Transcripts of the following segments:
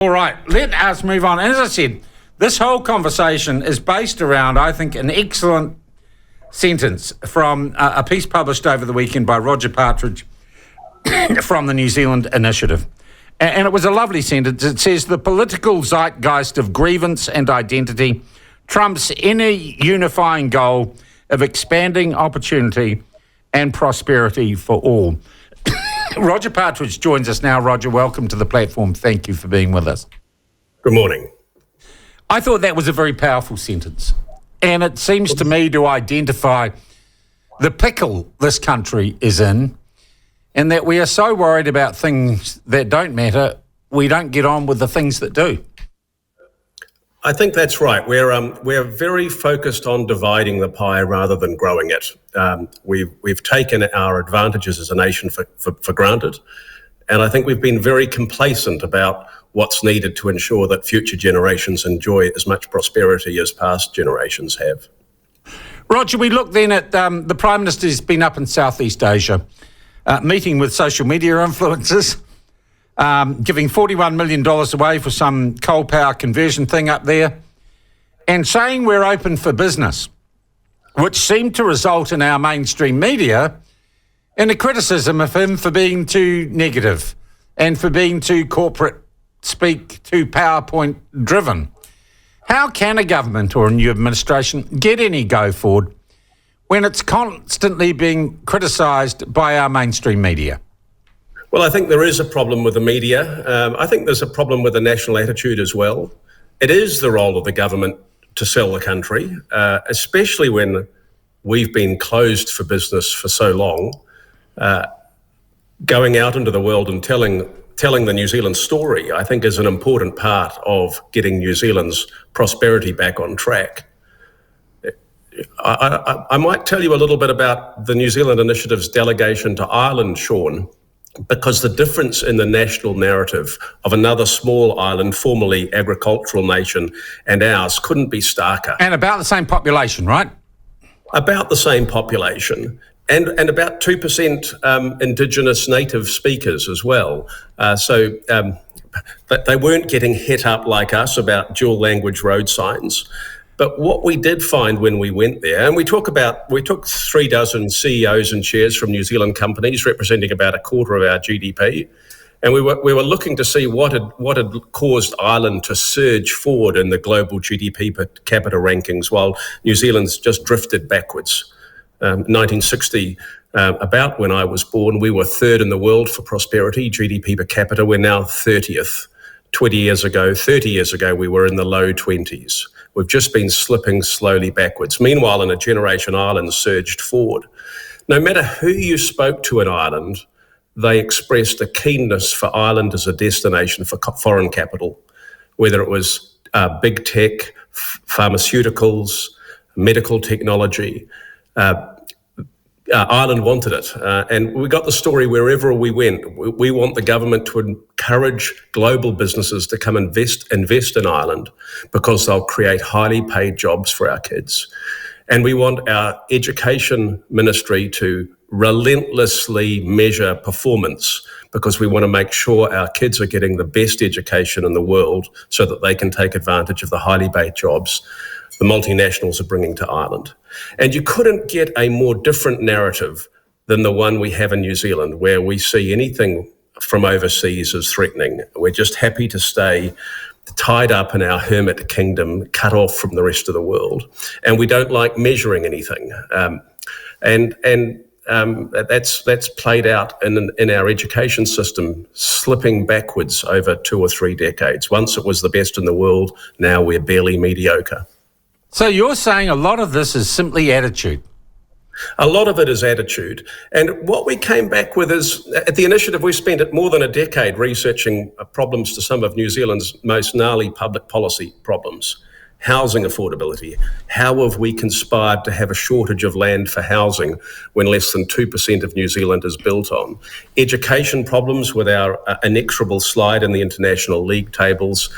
All right, let us move on. As I said, this whole conversation is based around, I think, an excellent sentence from a piece published over the weekend by Roger Partridge from the New Zealand Initiative. And it was a lovely sentence. It says, the political zeitgeist of grievance and identity trumps any unifying goal of expanding opportunity and prosperity for all. Roger Partridge joins us now. Roger, welcome to the platform. Thank you for being with us. Good morning. I thought that was a very powerful sentence. And it seems to me to identify the pickle this country is in, and that we are so worried about things that don't matter, we don't get on with the things that do. I think that's right. We're very focused on dividing the pie rather than growing it. We've taken our advantages as a nation for granted, and I think we've been very complacent about what's needed to ensure that future generations enjoy as much prosperity as past generations have. Roger, we look then at the Prime Minister's been up in Southeast Asia, meeting with social media influencers, giving $41 million away for some coal power conversion thing up there, and saying we're open for business, which seemed to result in our mainstream media in a criticism of him for being too negative and for being too corporate speak, too PowerPoint driven. How can a government or a new administration get any go forward when it's constantly being criticised by our mainstream media? Well, I think there is a problem with the media. I think there's a problem with the national attitude as well. It is the role of the government to sell the country, especially when we've been closed for business for so long. Going out into the world and telling the New Zealand story, I think, is an important part of getting New Zealand's prosperity back on track. I might tell you a little bit about the New Zealand Initiative's delegation to Ireland, Sean, because the difference in the national narrative of another small island, formerly agricultural nation, and ours couldn't be starker. And about the same population, right? About the same population. And about 2% Indigenous native speakers as well. But they weren't getting hit up like us about dual language road signs. But what we did find when we went there, and we took 36 CEOs and chairs from New Zealand companies representing about a quarter of our GDP, and we were looking to see what had caused Ireland to surge forward in the global GDP per capita rankings while New Zealand's just drifted backwards. 1960, about when I was born, we were third in the world for prosperity, GDP per capita. We're now 30th. 30 years ago, we were in the low 20s. We've just been slipping slowly backwards. Meanwhile, in a generation, Ireland surged forward. No matter who you spoke to in Ireland, they expressed a keenness for Ireland as a destination for foreign capital, whether it was big tech, pharmaceuticals, medical technology. Ireland wanted it, and we got the story wherever we went. We want the government to encourage global businesses to come invest in Ireland because they'll create highly paid jobs for our kids. And we want our education ministry to relentlessly measure performance because we want to make sure our kids are getting the best education in the world so that they can take advantage of the highly paid jobs the multinationals are bringing to Ireland. And you couldn't get a more different narrative than the one we have in New Zealand, where we see anything from overseas as threatening. We're just happy to stay tied up in our hermit kingdom, cut off from the rest of the world. And we don't like measuring anything. That's played out in our education system, slipping backwards over 2 or 3 decades. Once it was the best in the world, now we're barely mediocre. So you're saying a lot of this is simply attitude? A lot of it is attitude. And what we came back with is, at the initiative, we spent more than a decade researching problems to some of New Zealand's most gnarly public policy problems. Housing affordability. How have we conspired to have a shortage of land for housing when less than 2% of New Zealand is built on? Education problems with our inexorable slide in the international league tables.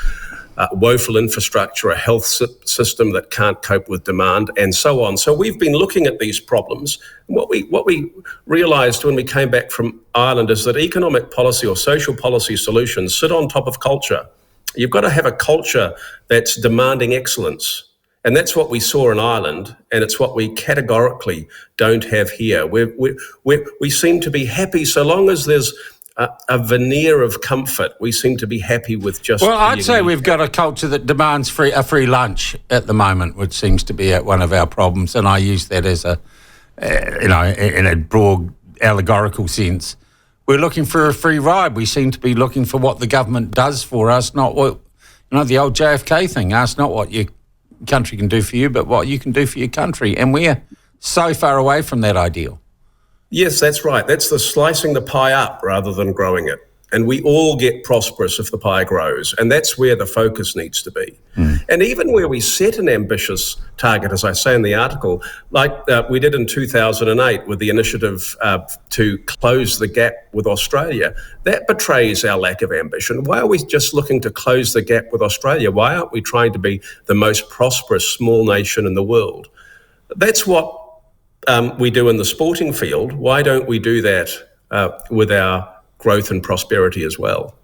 Woeful infrastructure, a health system that can't cope with demand, and so on. So we've been looking at these problems. What we realised when we came back from Ireland is that economic policy or social policy solutions sit on top of culture. You've got to have a culture that's demanding excellence. And that's what we saw in Ireland, and it's what we categorically don't have here. We seem to be happy so long as there's a veneer of comfort. We seem to be happy with just. Well, I'd say we've got a culture that demands a free lunch at the moment, which seems to be one of our problems. And I use that as in a broad allegorical sense. We're looking for a free ride. We seem to be looking for what the government does for us, not what, the old JFK thing. Ask not what your country can do for you, but what you can do for your country. And we're so far away from that ideal. Yes, that's right. That's the slicing the pie up rather than growing it. And we all get prosperous if the pie grows. And that's where the focus needs to be. And even where we set an ambitious target, as I say in the article, like we did in 2008 with the initiative to close the gap with Australia, that betrays our lack of ambition. Why are we just looking to close the gap with Australia? Why aren't we trying to be the most prosperous small nation in the world? That's what we do in the sporting field. Why don't we do that with our growth and prosperity as well?